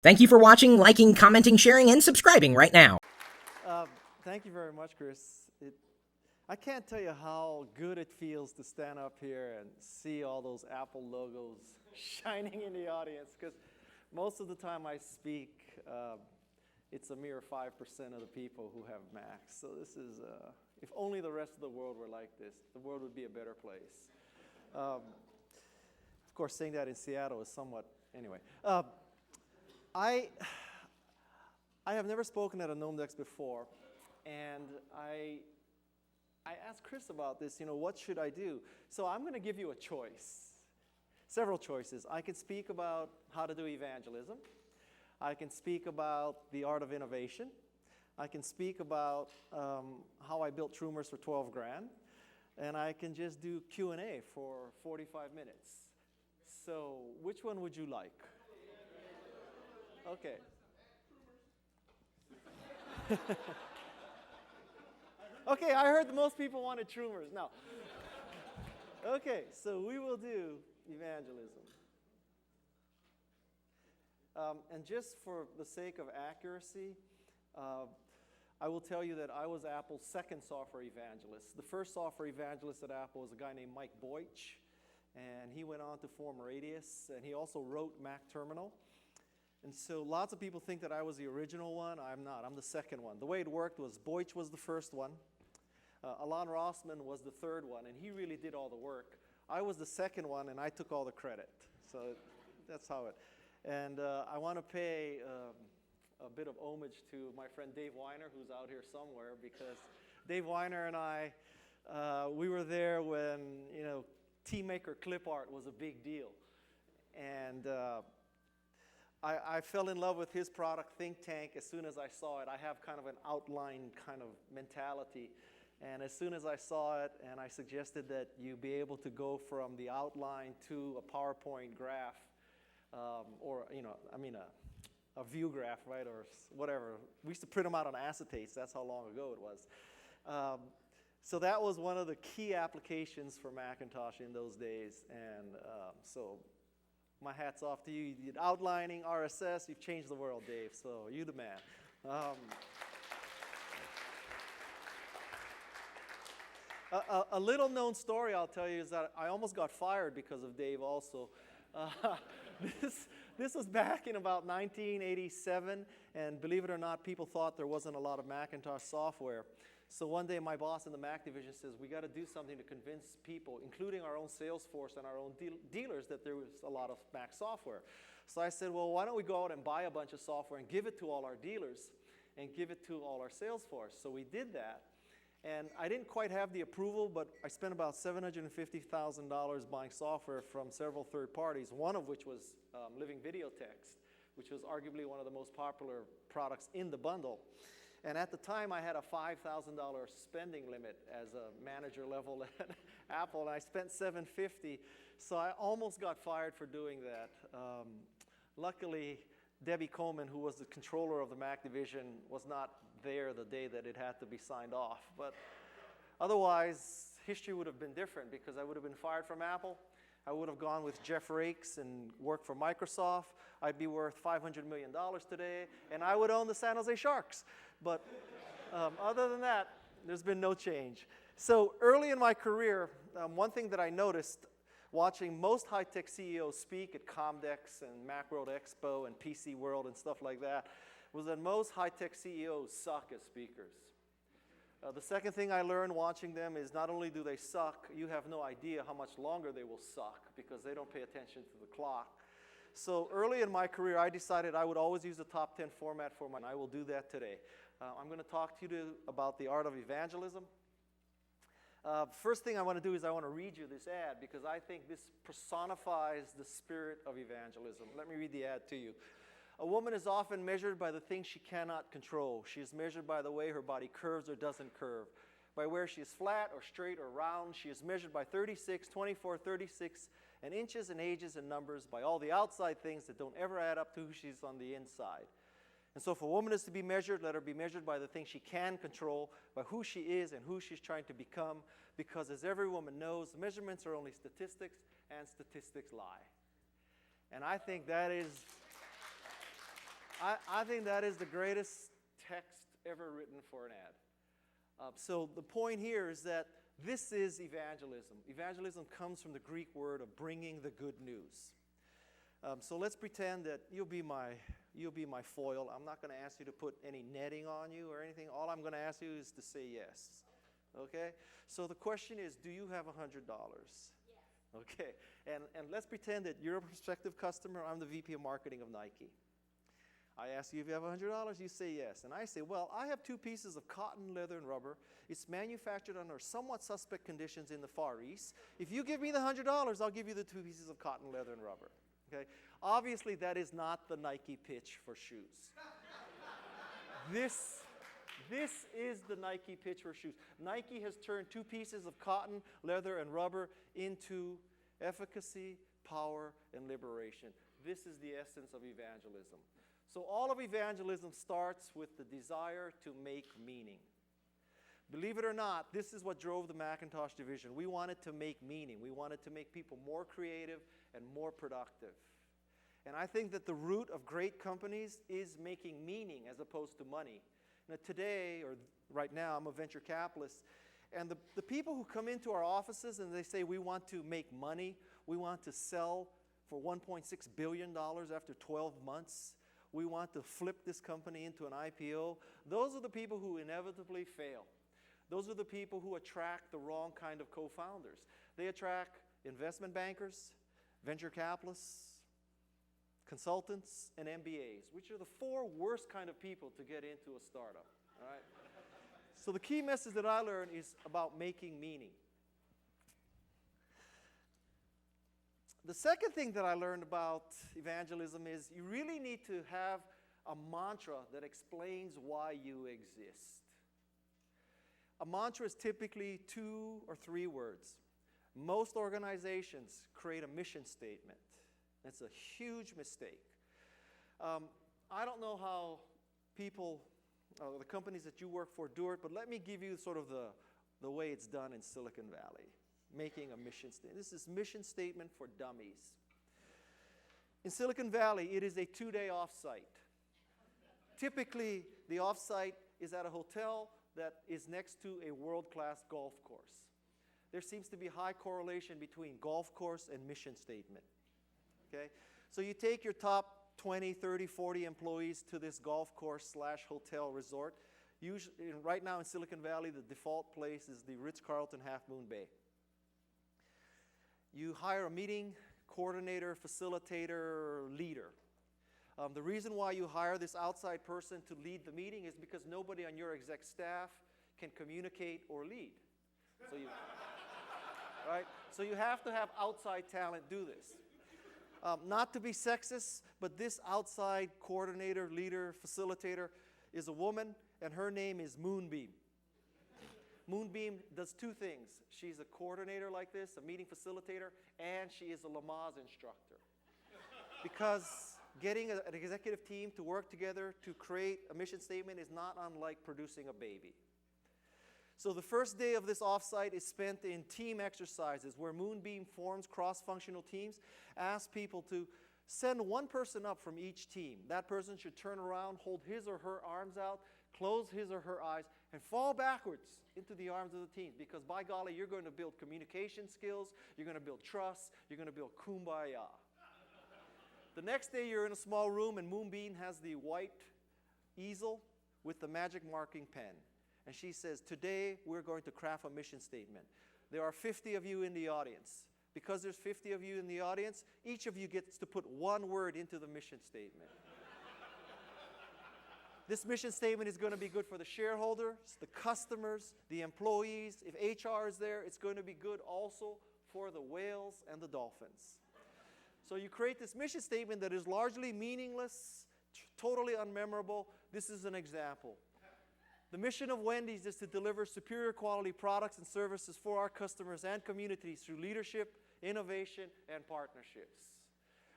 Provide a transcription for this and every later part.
Thank you for watching, liking, commenting, sharing, and subscribing right now. Thank you very much, Chris. I can't tell you how good it feels to stand up here and see all those Apple logos shining in the audience, because most of the time I speak, it's a mere 5% of the people who have Macs. So this is, if only the rest of the world were like this, the world would be a better place. Of course, saying that in Seattle is somewhat, anyway. I have never spoken at a Gnomedex before, and I asked Chris about this, what should I do? So I'm going to give you a choice, several choices. I can speak about how to do evangelism. I can speak about the art of innovation. I can speak about how I built Troomers for 12 grand. And I can just do Q&A for 45 minutes. So which one would you like? Okay. Okay, I heard most people wanted Troomers. Now, okay, so we will do evangelism. And just for the sake of accuracy, I will tell you that I was Apple's second software evangelist. The first software evangelist at Apple was a guy named Mike Boych, and he went on to form Radius, and he also wrote Mac Terminal. And so lots of people think that I was the original one. I'm not. I'm the second one. The way it worked was Boych was the first one. Alan Rossman was the third one, and he really did all the work. I was the second one, and I took all the credit. So that's how it. And I want to pay a bit of homage to my friend Dave Weiner, who's out here somewhere, because Dave Weiner and I, we were there when T-Maker clip art was a big deal. And I fell in love with his product, Think Tank, as soon as I saw it. I have kind of an outline kind of mentality. And as soon as I saw it, and I suggested that you be able to go from the outline to a PowerPoint graph, or, a view graph, right, or whatever. We used to print them out on acetates. That's how long ago it was. So that was one of the key applications for Macintosh in those days. And so my hat's off to you. You did outlining, RSS. You've changed the world, Dave. So you the man. A little known story I'll tell you is that I almost got fired because of Dave also. This was back in about 1987, and believe it or not, people thought there wasn't a lot of Macintosh software. So one day my boss in the Mac division says, we got to do something to convince people, including our own sales force and our own dealers, that there was a lot of Mac software. So I said, well, why don't we go out and buy a bunch of software and give it to all our dealers and give it to all our sales force. So we did that. And I didn't quite have the approval, but I spent about $750,000 buying software from several third parties, one of which was Living Video Text, which was arguably one of the most popular products in the bundle. And at the time, I had a $5,000 spending limit as a manager level at Apple, and I spent $750,000, so I almost got fired for doing that. Luckily, Debbie Coleman, who was the controller of the Mac division, was not there the day that it had to be signed off. But otherwise, history would have been different, because I would have been fired from Apple. I would have gone with Jeff Rakes and worked for Microsoft. I'd be worth $500 million today, and I would own the San Jose Sharks. But other than that, there's been no change. So early in my career, one thing that I noticed watching most high-tech CEOs speak at Comdex and Macworld Expo and PC World and stuff like that was that most high-tech CEOs suck as speakers. The second thing I learned watching them is not only do they suck, you have no idea how much longer they will suck because they don't pay attention to the clock. So early in my career, I decided I would always use the top 10 format for and I will do that today. I'm going to talk to you about the art of evangelism. First thing I want to do is I want to read you this ad because I think this personifies the spirit of evangelism. Let me read the ad to you. A woman is often measured by the things she cannot control. She is measured by the way her body curves or doesn't curve. By where she is flat or straight or round. She is measured by 36, 24, 36, and inches and ages and numbers, by all the outside things that don't ever add up to who she's on the inside. And so if a woman is to be measured, let her be measured by the things she can control, by who she is and who she's trying to become, because as every woman knows, measurements are only statistics, and statistics lie. And I think that is... I think that is the greatest text ever written for an ad. So the point here is that this is evangelism. Evangelism comes from the Greek word of bringing the good news. So let's pretend that you'll be my foil. I'm not going to ask you to put any netting on you or anything. All I'm going to ask you is to say yes. Okay? So the question is, do you have $100? Yes. Okay. And let's pretend that you're a prospective customer. I'm the VP of Marketing of Nike. I ask you if you have $100, you say yes. And I say, well, I have 2 pieces of cotton, leather, and rubber. It's manufactured under somewhat suspect conditions in the Far East. If you give me the $100, I'll give you the 2 pieces of cotton, leather, and rubber. Okay? Obviously, that is not the Nike pitch for shoes. This is the Nike pitch for shoes. Nike has turned 2 pieces of cotton, leather, and rubber into efficacy, power, and liberation. This is the essence of evangelism. So all of evangelism starts with the desire to make meaning. Believe it or not, this is what drove the Macintosh division. We wanted to make meaning. We wanted to make people more creative and more productive. And I think that the root of great companies is making meaning as opposed to money. Now today, or right now, I'm a venture capitalist, and the people who come into our offices and they say, we want to make money, we want to sell for $1.6 billion after 12 months, we want to flip this company into an IPO, those are the people who inevitably fail. Those are the people who attract the wrong kind of co-founders. They attract investment bankers, venture capitalists, consultants, and MBAs, which are the 4 worst kind of people to get into a startup. All right? So the key message that I learned is about making meaning. The second thing that I learned about evangelism is you really need to have a mantra that explains why you exist. A mantra is typically 2 or 3 words. Most organizations create a mission statement. That's a huge mistake. I don't know how people, the companies that you work for do it, but let me give you sort of the way it's done in Silicon Valley. Making a mission statement. This is mission statement for dummies. In Silicon Valley, it is a 2-day offsite. Typically, the offsite is at a hotel that is next to a world-class golf course. There seems to be high correlation between golf course and mission statement. Okay? So you take your top 20, 30, 40 employees to this golf course / hotel resort. Usually, right now in Silicon Valley, the default place is the Ritz-Carlton Half Moon Bay. You hire a meeting coordinator, facilitator, leader. The reason why you hire this outside person to lead the meeting is because nobody on your exec staff can communicate or lead. So you have to have outside talent do this. Not to be sexist, but this outside coordinator, leader, facilitator is a woman, and her name is Moonbeam. Moonbeam does 2 things. She's a coordinator like this, a meeting facilitator, and she is a Lamaze instructor. Because getting an executive team to work together to create a mission statement is not unlike producing a baby. So the first day of this offsite is spent in team exercises where Moonbeam forms cross-functional teams, asks people to send 1 person up from each team. That person should turn around, hold his or her arms out, close his or her eyes, and fall backwards into the arms of the team. Because by golly, you're going to build communication skills, you're going to build trust, you're going to build kumbaya. The next day, you're in a small room, and Moonbeam has the white easel with the magic marking pen. And she says, today, we're going to craft a mission statement. There are 50 of you in the audience. Because there's 50 of you in the audience, each of you gets to put 1 word into the mission statement. This mission statement is going to be good for the shareholders, the customers, the employees. If HR is there, it's going to be good also for the whales and the dolphins. So you create this mission statement that is largely meaningless, totally unmemorable. This is an example. The mission of Wendy's is to deliver superior quality products and services for our customers and communities through leadership, innovation, and partnerships.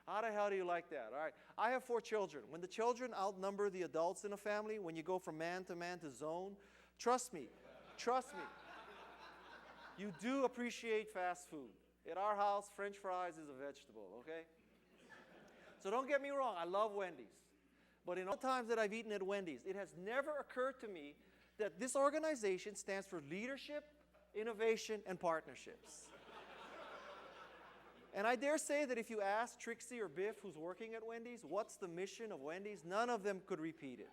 How the hell do you like that? All right. I have 4 children. When the children outnumber the adults in a family, when you go from man to zone, trust me, you do appreciate fast food. At our house, French fries is a vegetable, okay? So don't get me wrong, I love Wendy's. But in all times that I've eaten at Wendy's, it has never occurred to me that this organization stands for leadership, innovation, and partnerships. And I dare say that if you ask Trixie or Biff, who's working at Wendy's, what's the mission of Wendy's, none of them could repeat it.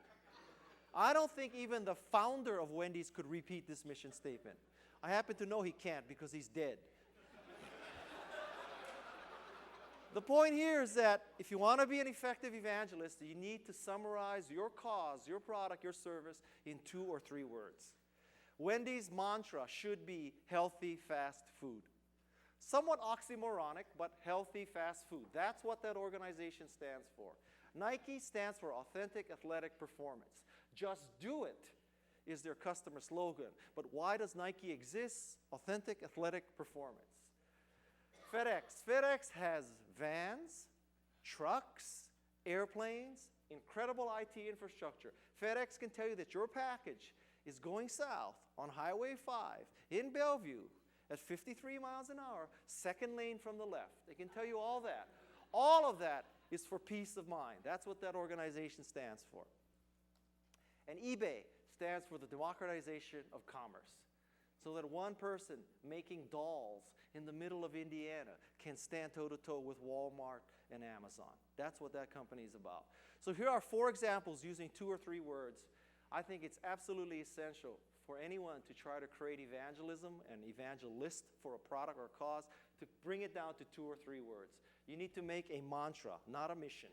I don't think even the founder of Wendy's could repeat this mission statement. I happen to know he can't because he's dead. The point here is that if you want to be an effective evangelist, you need to summarize your cause, your product, your service in 2 or 3 words. Wendy's mantra should be healthy, fast food. Somewhat oxymoronic, but healthy, fast food. That's what that organization stands for. Nike stands for authentic athletic performance. Just do it is their customer slogan. But why does Nike exist? Authentic athletic performance. FedEx has vans, trucks, airplanes, incredible IT infrastructure. FedEx can tell you that your package is going south on Highway 5 in Bellevue at 53 miles an hour, second lane from the left. They can tell you all that. All of that is for peace of mind. That's what that organization stands for. And eBay stands for the democratization of commerce, so that one person making dolls in the middle of Indiana can stand toe-to-toe with Walmart and Amazon. That's what that company is about. So here are 4 examples using 2 or 3 words. I think it's absolutely essential for anyone to try to create evangelism and evangelist for a product or cause to bring it down to 2 or 3 words. You need to make a mantra, not a mission.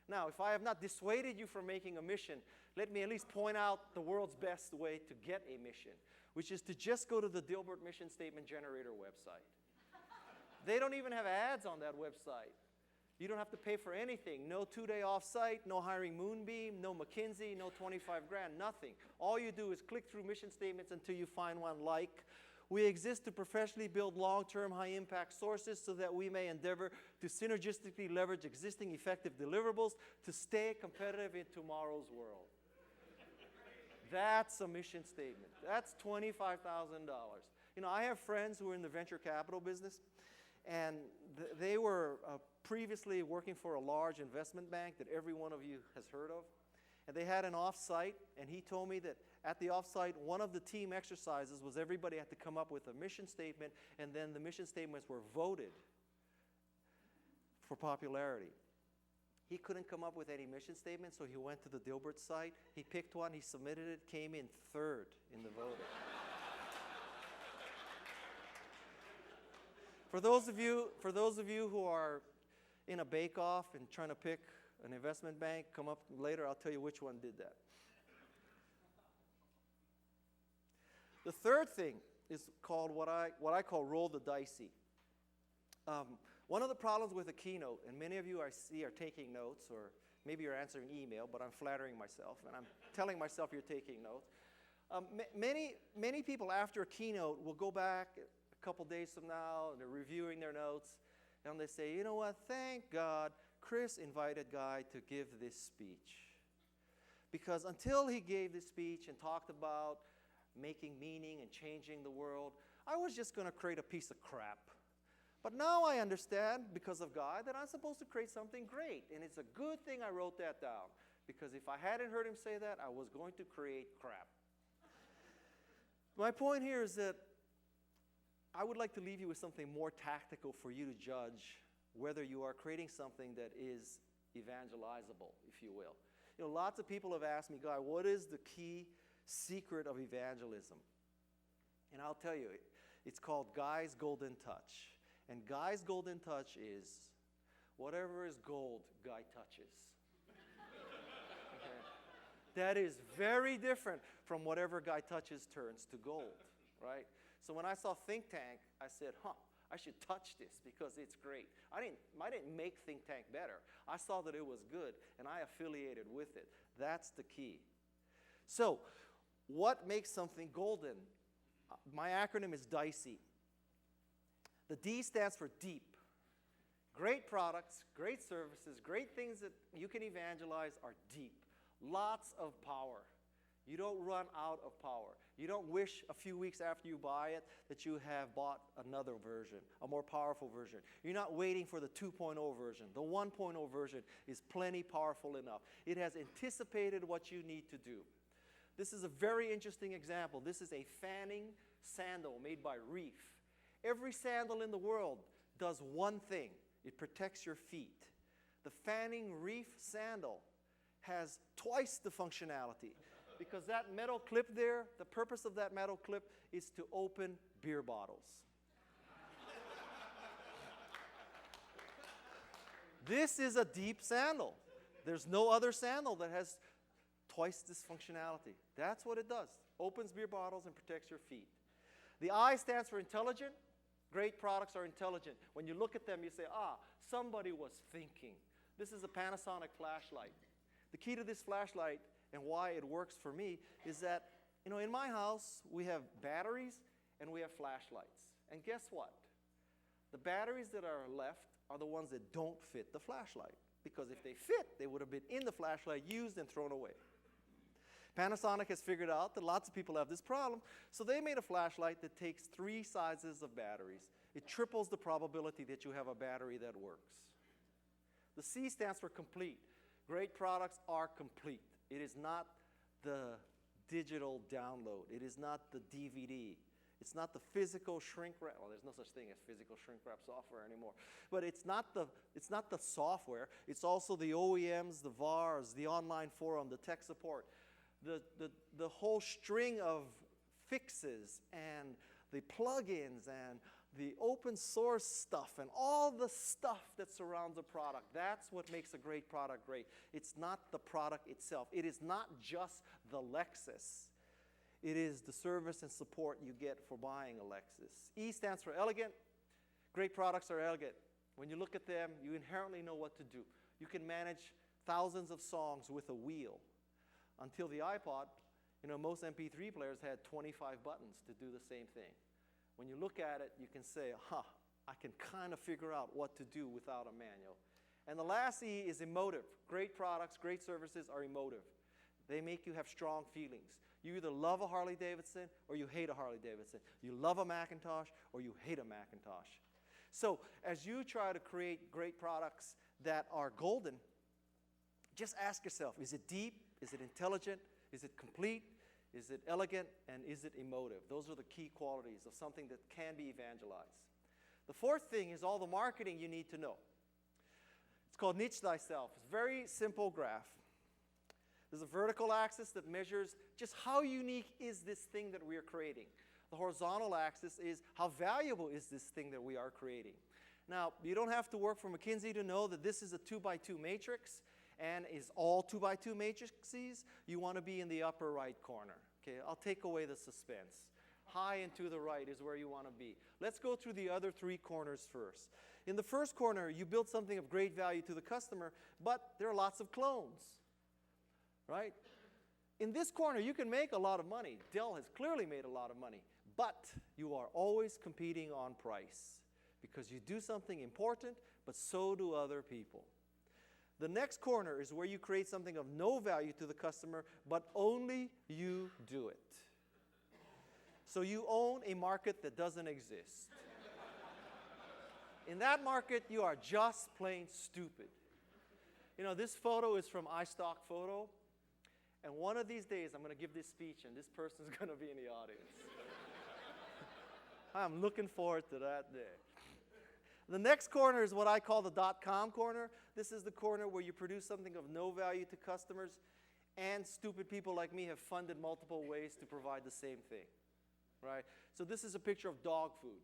Now, if I have not dissuaded you from making a mission, let me at least point out the world's best way to get a mission, which is to just go to the Dilbert Mission Statement Generator website. They don't even have ads on that website. You don't have to pay for anything. No 2-day off-site, no hiring Moonbeam, no McKinsey, no 25 grand, nothing. All you do is click through mission statements until you find one like. We exist to professionally build long-term, high-impact sources so that we may endeavor to synergistically leverage existing effective deliverables to stay competitive in tomorrow's world. That's a mission statement. That's $25,000. You know, I have friends who are in the venture capital business, and they were previously working for a large investment bank that every one of you has heard of. And they had an off-site, and he told me that at the off-site, one of the team exercises was everybody had to come up with a mission statement, and then the mission statements were voted for popularity. He couldn't come up with any mission statement, so he went to the Dilbert site. He picked one, he submitted it, came in 3rd in the voting. For those of you who are in a bake-off and trying to pick an investment bank, come up later, I'll tell you which one did that. The third thing is called what I call roll the dicey. One of the problems with a keynote, and many of you I see are taking notes, or maybe you're answering email, but I'm flattering myself, and I'm telling myself you're taking notes. Many people after a keynote will go back a couple days from now, and they're reviewing their notes, and they say, you know what, thank God Chris invited Guy to give this speech. Because until he gave this speech and talked about making meaning and changing the world, I was just going to create a piece of crap. But now I understand, because of Guy, that I'm supposed to create something great. And it's a good thing I wrote that down. Because if I hadn't heard him say that, I was going to create crap. My point here is that I would like to leave you with something more tactical for you to judge whether you are creating something that is evangelizable, if you will. You know, lots of people have asked me, Guy, what is the key secret of evangelism? And I'll tell you, it's called Guy's Golden Touch. And Guy's Golden Touch is whatever is gold, Guy touches. Okay? That is very different from whatever Guy touches turns to gold, right? So when I saw Think Tank, I said, I should touch this because it's great. I didn't make Think Tank better. I saw that it was good, and I affiliated with it. That's the key. So what makes something golden? My acronym is DICEY. The D stands for deep. Great products, great services, great things that you can evangelize are deep. Lots of power. You don't run out of power. You don't wish a few weeks after you buy it that you have bought another version, a more powerful version. You're not waiting for the 2.0 version. The 1.0 version is plenty powerful enough. It has anticipated what you need to do. This is a very interesting example. This is a fanning sandal made by Reef. Every sandal in the world does one thing. It protects your feet. The fanning Reef sandal has twice the functionality. Because that metal clip there, the purpose of that metal clip is to open beer bottles. This is a deep sandal. There's no other sandal that has twice this functionality. That's what it does. Opens beer bottles and protects your feet. The I stands for intelligent. Great products are intelligent. When you look at them, you say, somebody was thinking. This is a Panasonic flashlight. The key to this flashlight and why it works for me is that, in my house, we have batteries and we have flashlights. And guess what? The batteries that are left are the ones that don't fit the flashlight. Because if they fit, they would have been in the flashlight, used and thrown away. Panasonic has figured out that lots of people have this problem, so they made a flashlight that takes 3 sizes of batteries. It triples the probability that you have a battery that works. The C stands for complete. Great products are complete. It is not the digital download. It is not the DVD. It's not the physical shrink wrap. Well, there's no such thing as physical shrink wrap software anymore. But it's not the software. It's also the OEMs, the VARs, the online forum, the tech support, the whole string of fixes and the plugins and the open source stuff and all the stuff that surrounds a product. That's what makes a great product great. It's not the product itself. It is not just the Lexus. It is the service and support you get for buying a Lexus. E stands for elegant. Great products are elegant. When you look at them, you inherently know what to do. You can manage thousands of songs with a wheel. Until the iPod, most MP3 players had 25 buttons to do the same thing. When you look at it, you can say, I can kind of figure out what to do without a manual. And the last E is emotive. Great products, great services are emotive. They make you have strong feelings. You either love a Harley Davidson or you hate a Harley Davidson. You love a Macintosh or you hate a Macintosh. So as you try to create great products that are golden, just ask yourself, is it deep? Is it intelligent? Is it complete? Is it elegant? And is it emotive? Those are the key qualities of something that can be evangelized. The fourth thing is all the marketing you need to know. It's called Niche Thyself. It's a very simple graph. There's a vertical axis that measures just how unique is this thing that we are creating. The horizontal axis is how valuable is this thing that we are creating. Now, you don't have to work for McKinsey to know that this is a 2x2 matrix. And is all 2x2 matrices, you want to be in the upper right corner. Okay, I'll take away the suspense. High and to the right is where you want to be. Let's go through the other 3 corners first. In the first corner, you build something of great value to the customer, but there are lots of clones, right? In this corner, you can make a lot of money. Dell has clearly made a lot of money, but you are always competing on price because you do something important, but so do other people. The next corner is where you create something of no value to the customer, but only you do it. So you own a market that doesn't exist. In that market, you are just plain stupid. This photo is from iStock Photo, and one of these days I'm going to give this speech, and this person's going to be in the audience. I'm looking forward to that day. The next corner is what I call the .com corner. This is the corner where you produce something of no value to customers, and stupid people like me have funded multiple ways to provide the same thing, right? So this is a picture of dog food,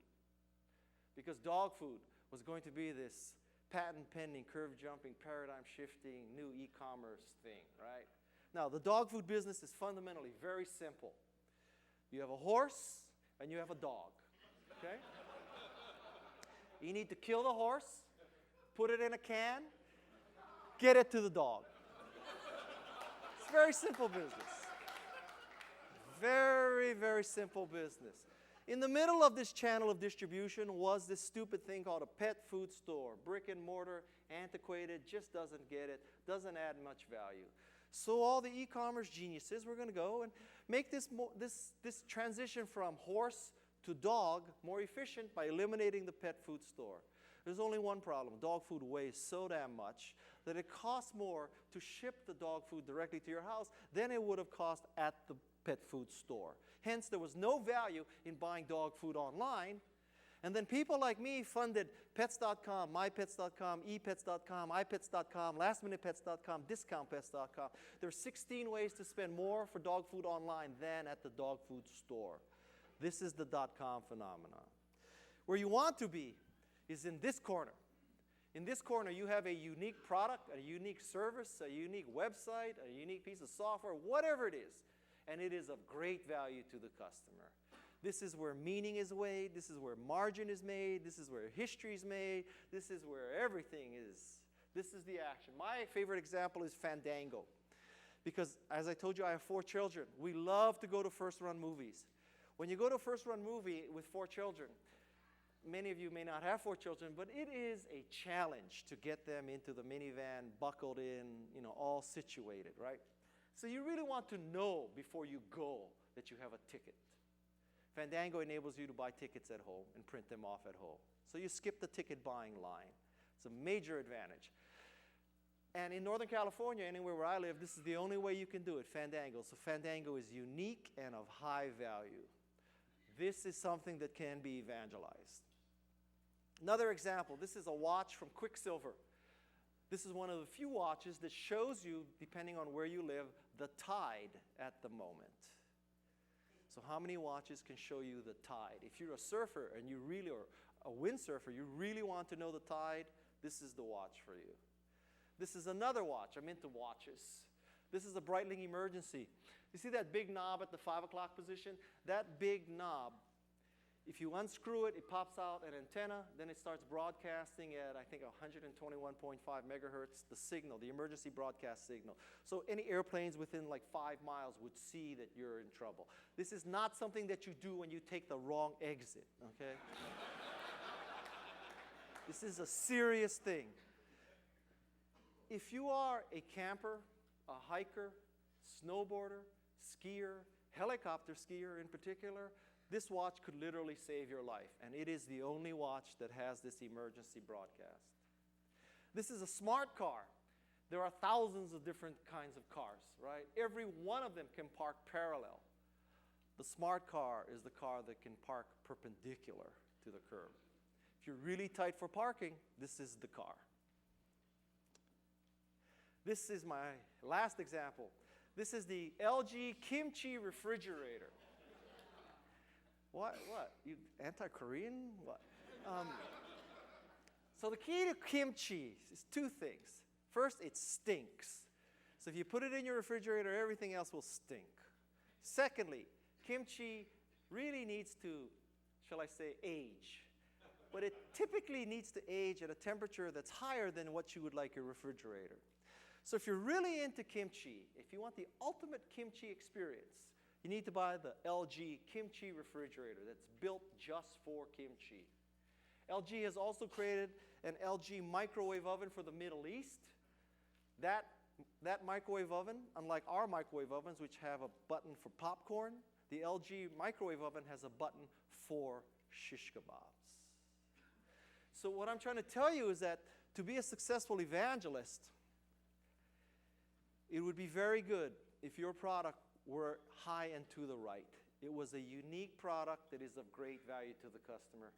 because dog food was going to be this patent-pending, curve-jumping, paradigm-shifting, new e-commerce thing, right? Now, the dog food business is fundamentally very simple. You have a horse and you have a dog, okay? You need to kill the horse, put it in a can, get it to the dog. It's very simple business. Very, very simple business. In the middle of this channel of distribution was this stupid thing called a pet food store. Brick and mortar, antiquated, just doesn't get it, doesn't add much value. So all the e-commerce geniuses were going to go and make this transition from horse to dog more efficient by eliminating the pet food store. There's only one problem. Dog food weighs so damn much that it costs more to ship the dog food directly to your house than it would have cost at the pet food store. Hence, there was no value in buying dog food online. And then people like me funded Pets.com, MyPets.com, ePets.com, iPets.com, LastMinutePets.com, DiscountPets.com. There are 16 ways to spend more for dog food online than at the dog food store. This is the .com phenomenon. Where you want to be is in this corner. In this corner, you have a unique product, a unique service, a unique website, a unique piece of software, whatever it is, and it is of great value to the customer. This is where meaning is weighed. This is where margin is made. This is where history is made. This is where everything is. This is the action. My favorite example is Fandango. Because, as I told you, I have 4 children. We love to go to first-run movies. When you go to a first-run movie with 4 children, many of you may not have 4 children, but it is a challenge to get them into the minivan, buckled in, all situated, right? So you really want to know before you go that you have a ticket. Fandango enables you to buy tickets at home and print them off at home. So you skip the ticket buying line. It's a major advantage. And in Northern California, anywhere where I live, this is the only way you can do it, Fandango. So Fandango is unique and of high value. This is something that can be evangelized. Another example, this is a watch from Quicksilver. This is one of the few watches that shows you, depending on where you live, the tide at the moment. So how many watches can show you the tide? If you're a surfer and you really, or a windsurfer, you really want to know the tide, this is the watch for you. This is another watch. I'm into watches. This is a Breitling Emergency. You see that big knob at the 5 o'clock position? That big knob, if you unscrew it, it pops out an antenna, then it starts broadcasting at, I think, 121.5 megahertz, the signal, the emergency broadcast signal. So any airplanes within like 5 miles would see that you're in trouble. This is not something that you do when you take the wrong exit, okay? This is a serious thing. If you are a camper, a hiker, snowboarder, skier, helicopter skier in particular, this watch could literally save your life, and it is the only watch that has this emergency broadcast. This is a smart car. There are thousands of different kinds of cars, right? Every one of them can park parallel. The smart car is the car that can park perpendicular to the curb. If you're really tight for parking, this is the car. This is my last example. This is the LG kimchi refrigerator. What? You anti-Korean? What? So the key to kimchi is 2 things. First, it stinks. So if you put it in your refrigerator, everything else will stink. Secondly, kimchi really needs to, shall I say, age. But it typically needs to age at a temperature that's higher than what you would like your refrigerator. So if you're really into kimchi, if you want the ultimate kimchi experience, you need to buy the LG kimchi refrigerator that's built just for kimchi. LG has also created an LG microwave oven for the Middle East. That microwave oven, unlike our microwave ovens, which have a button for popcorn, the LG microwave oven has a button for shish kebabs. So what I'm trying to tell you is that to be a successful evangelist, it would be very good if your product were high and to the right. It was a unique product that is of great value to the customer.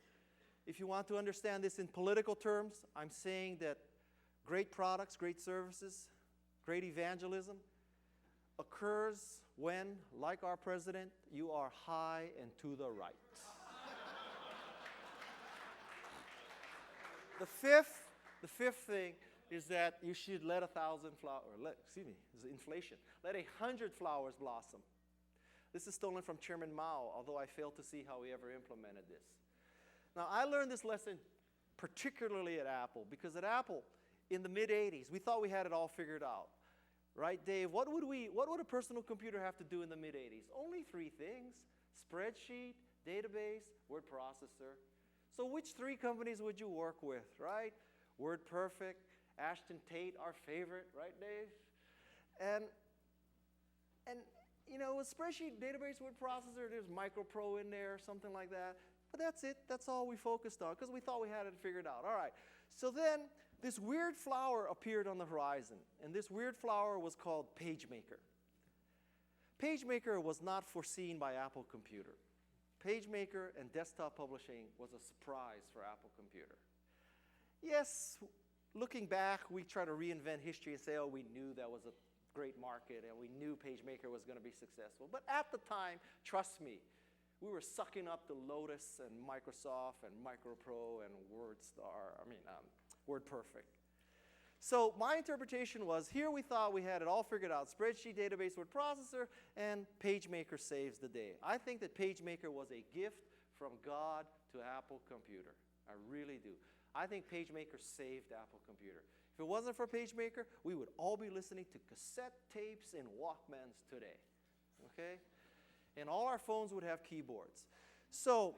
If you want to understand this in political terms, I'm saying that great products, great services, great evangelism occurs when, like our president, you are high and to the right. The fifth thing is that you should let 1,000 flowers, is inflation. Let 100 flowers blossom. This is stolen from Chairman Mao, although I fail to see how he ever implemented this. Now, I learned this lesson particularly at Apple, because at Apple, in the mid-'80s, we thought we had it all figured out. Right, Dave? What would a personal computer have to do in the mid-'80s? Only 3 things: spreadsheet, database, word processor. So which 3 companies would you work with, right? WordPerfect, Ashton Tate, our favorite, right, Dave? And you know, with spreadsheet database word processor, there's MicroPro in there, something like that. But that's it. That's all we focused on because we thought we had it figured out. All right. So then this weird flower appeared on the horizon. And this weird flower was called Pagemaker. Pagemaker was not foreseen by Apple Computer. Pagemaker and desktop publishing was a surprise for Apple Computer. Yes, looking back, we try to reinvent history and say, oh, we knew that was a great market and we knew Pagemaker was going to be successful. But at the time, trust me, we were sucking up to Lotus and Microsoft and MicroPro and WordPerfect. So my interpretation was, here we thought we had it all figured out, spreadsheet, database, word processor, and PageMaker saves the day. I think that PageMaker was a gift from God to Apple Computer. I really do. I think PageMaker saved Apple Computer. If it wasn't for PageMaker, we would all be listening to cassette tapes and Walkmans today, okay? And all our phones would have keyboards. So,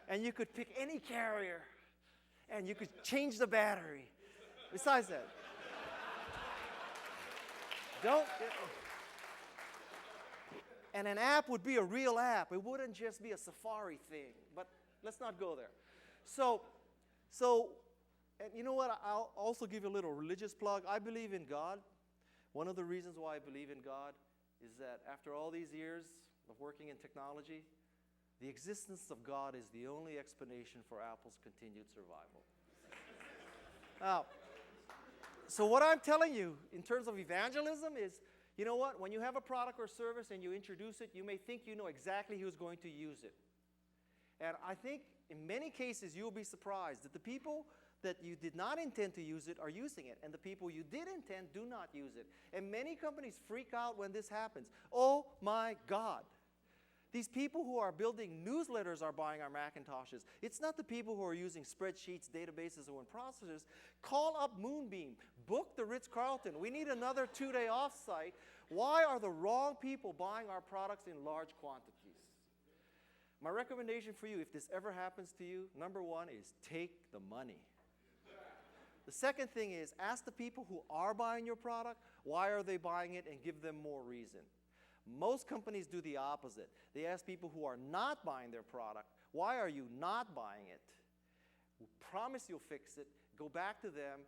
and you could pick any carrier, and you could change the battery. Besides that, and an app would be a real app. It wouldn't just be a Safari thing. But let's not go there. So, and you know what? I'll also give you a little religious plug. I believe in God. One of the reasons why I believe in God is that after all these years of working in technology, the existence of God is the only explanation for Apple's continued survival. Now, so what I'm telling you in terms of evangelism is, you know what? When you have a product or service and you introduce it, you may think you know exactly who's going to use it. And I think in many cases you'll be surprised that the people that you did not intend to use it are using it, and the people you did intend do not use it. And many companies freak out when this happens. Oh my God. These people who are building newsletters are buying our Macintoshes. It's not the people who are using spreadsheets, databases, or processors. Call up Moonbeam. Book the Ritz-Carlton. We need another 2-day offsite. Why are the wrong people buying our products in large quantities? My recommendation for you, if this ever happens to you, number one is take the money. The second thing is ask the people who are buying your product, why are they buying it, and give them more reason. Most companies do the opposite. They ask people who are not buying their product, why are you not buying it? We promise you'll fix it. Go back to them,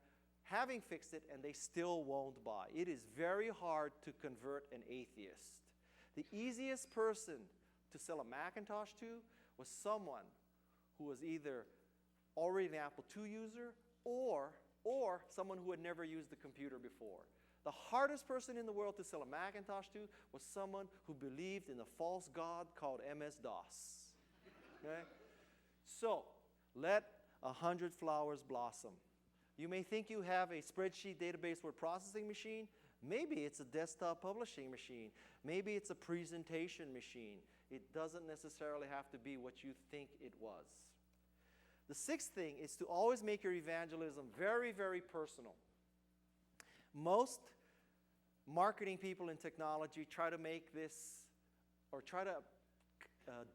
having fixed it, and they still won't buy. It is very hard to convert an atheist. The easiest person to sell a Macintosh to was someone who was either already an Apple II user or someone who had never used the computer before. The hardest person in the world to sell a Macintosh to was someone who believed in a false god called MS-DOS. Okay? So, let 100 flowers blossom. You may think you have a spreadsheet database word processing machine. Maybe it's a desktop publishing machine. Maybe it's a presentation machine. It doesn't necessarily have to be what you think it was. The sixth thing is to always make your evangelism very, very personal. Most marketing people in technology try to make this, or try to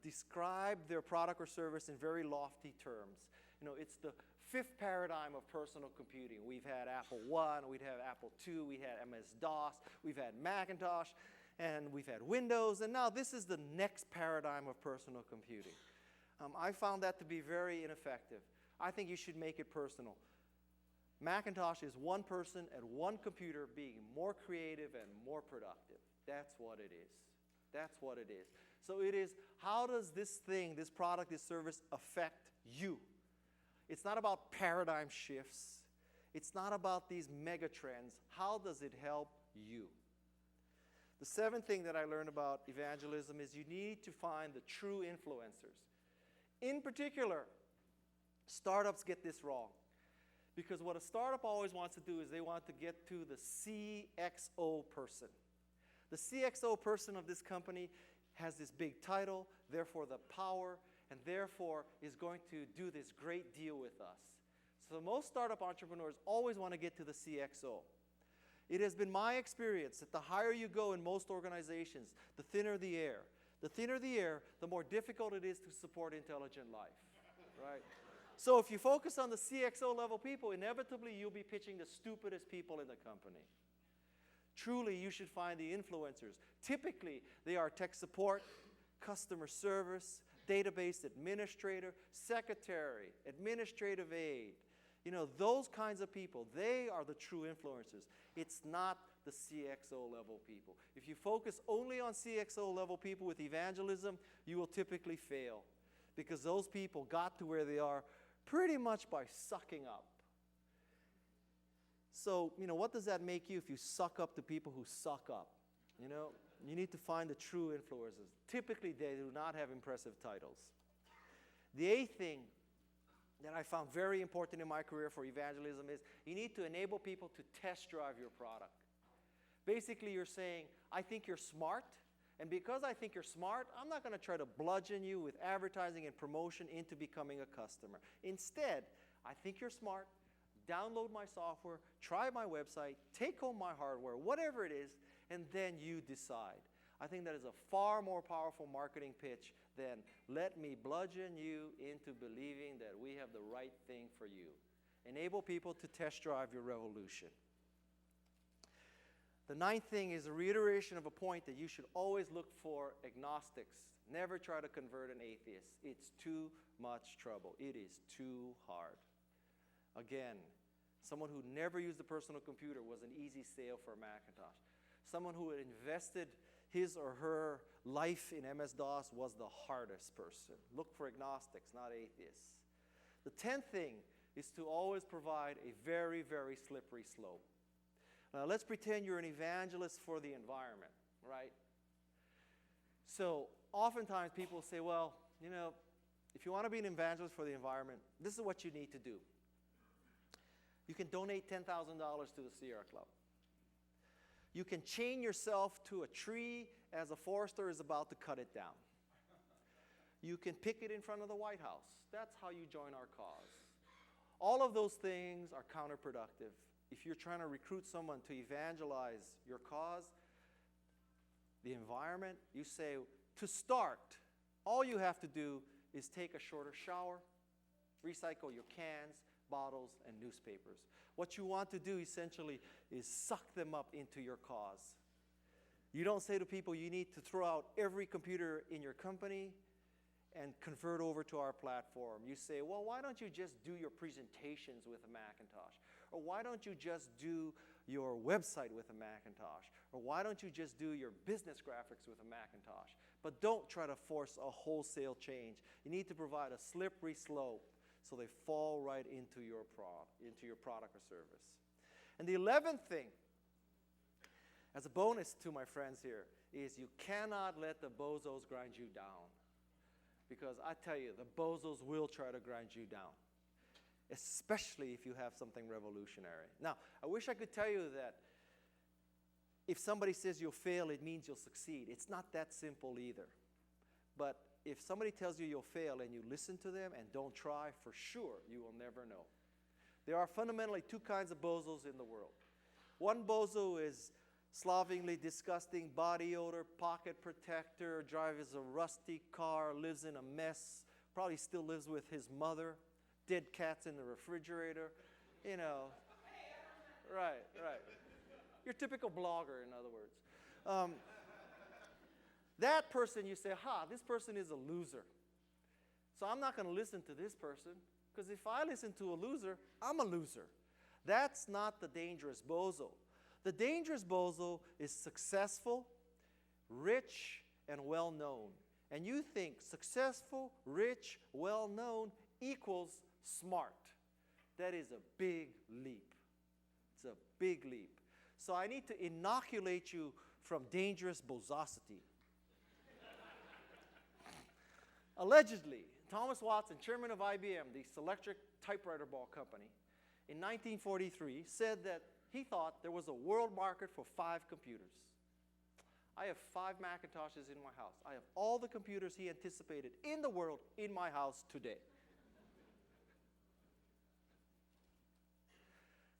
describe their product or service in very lofty terms. You know, it's the fifth paradigm of personal computing. We've had Apple I, we've had Apple II, we had MS-DOS, we've had Macintosh, and we've had Windows, and now this is the next paradigm of personal computing. I found that to be very ineffective. I think you should make it personal. Macintosh is one person and one computer being more creative and more productive. That's what it is. That's what it is. So it is, how does this thing, this product, this service affect you? It's not about paradigm shifts. It's not about these mega trends. How does it help you? The seventh thing that I learned about evangelism is you need to find the true influencers. In particular, startups get this wrong. Because what a startup always wants to do is they want to get to the CXO person. The CXO person of this company has this big title, therefore the power, and therefore is going to do this great deal with us. So most startup entrepreneurs always want to get to the CXO. It has been my experience that the higher you go in most organizations, the thinner the air. The thinner the air, the more difficult it is to support intelligent life, right? So if you focus on the CXO level people, inevitably you'll be pitching the stupidest people in the company. Truly, you should find the influencers. Typically, they are tech support, customer service, database administrator, secretary, administrative aide. You know, those kinds of people, they are the true influencers. It's not the CXO level people. If you focus only on CXO level people with evangelism, you will typically fail, because those people got to where they are pretty much by sucking up. So, you know, what does that make you if you suck up to people who suck up? You know, you need to find the true influencers. Typically, they do not have impressive titles. The eighth thing that I found very important in my career for evangelism is you need to enable people to test drive your product. Basically, you're saying, I think you're smart, and because I think you're smart, I'm not going to try to bludgeon you with advertising and promotion into becoming a customer. Instead, I think you're smart, download my software, try my website, take home my hardware, whatever it is, and then you decide. I think that is a far more powerful marketing pitch than let me bludgeon you into believing that we have the right thing for you. Enable people to test drive your revolution. The ninth thing is a reiteration of a point that you should always look for agnostics. Never try to convert an atheist. It's too much trouble. It is too hard. Again, someone who never used a personal computer was an easy sale for a Macintosh. Someone who had invested his or her life in MS-DOS was the hardest person. Look for agnostics, not atheists. The 10th thing is to always provide a very, very slippery slope. Now, let's pretend you're an evangelist for the environment, right? So, oftentimes people say, well, you know, if you want to be an evangelist for the environment, this is what you need to do. You can donate $10,000 to the Sierra Club. You can chain yourself to a tree as a forester is about to cut it down. You can picket in front of the White House. That's how you join our cause. All of those things are counterproductive. If you're trying to recruit someone to evangelize your cause, the environment, you say, to start, all you have to do is take a shorter shower, recycle your cans, bottles, and newspapers. What you want to do essentially is suck them up into your cause. You don't say to people, you need to throw out every computer in your company and convert over to our platform. You say, well, why don't you just do your presentations with a Macintosh? Or why don't you just do your website with a Macintosh? Or why don't you just do your business graphics with a Macintosh? But don't try to force a wholesale change. You need to provide a slippery slope so they fall right into your product or service. And the 11th thing, as a bonus to my friends here, is you cannot let the bozos grind you down. Because I tell you, the bozos will try to grind you down, especially if you have something revolutionary. Now, I wish I could tell you that if somebody says you'll fail, it means you'll succeed. It's not that simple either. But if somebody tells you you'll fail and you listen to them and don't try, for sure, you will never know. There are fundamentally two kinds of bozos in the world. One bozo is slovenly, disgusting body odor, pocket protector, drives a rusty car, lives in a mess, probably still lives with his mother, dead cats in the refrigerator, you know. Right. Your typical blogger, in other words. That person, you say, this person is a loser. So I'm not going to listen to this person, because if I listen to a loser, I'm a loser. That's not the dangerous bozo. The dangerous bozo is successful, rich, and well-known. And you think successful, rich, well-known equals smart. That is a big leap. It's a big leap. So I need to inoculate you from dangerous bozosity. Allegedly, Thomas Watson, chairman of IBM, the Selectric typewriter ball company, in 1943 said that he thought there was a world market for 5 computers. I have 5 Macintoshes in my house. I have all the computers he anticipated in the world in my house today.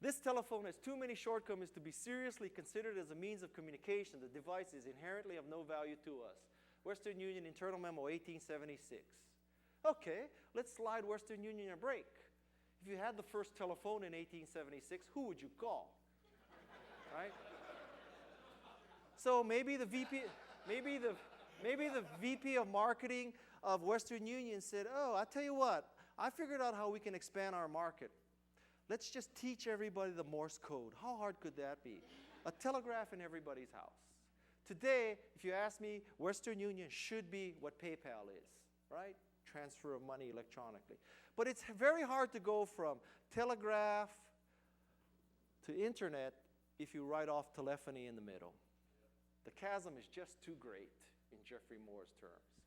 This telephone has too many shortcomings to be seriously considered as a means of communication. The device is inherently of no value to us. Western Union Internal Memo 1876. Okay, let's slide Western Union a break. If you had the first telephone in 1876, who would you call? Right? So maybe the VP of marketing of Western Union said, "Oh, I tell you what, I figured out how we can expand our market. Let's just teach everybody the Morse code." How hard could that be? A telegraph in everybody's house. Today, if you ask me, Western Union should be what PayPal is, right? Transfer of money electronically. But it's very hard to go from telegraph to internet if you write off telephony in the middle. The chasm is just too great in Geoffrey Moore's terms.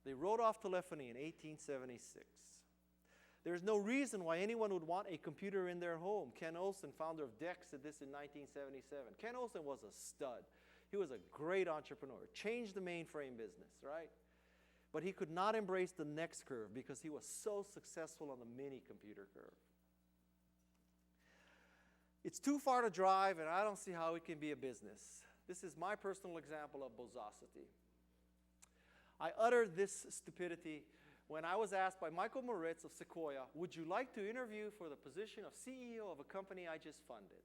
They wrote off telephony in 1876. There's no reason why anyone would want a computer in their home. Ken Olsen, founder of DEX, said this in 1977. Ken Olsen was a stud. He was a great entrepreneur, changed the mainframe business, right? But he could not embrace the next curve because he was so successful on the mini computer curve. It's too far to drive, and I don't see how it can be a business. This is my personal example of bozosity. I uttered this stupidity when I was asked by Michael Moritz of Sequoia, "Would you like to interview for the position of CEO of a company I just funded?"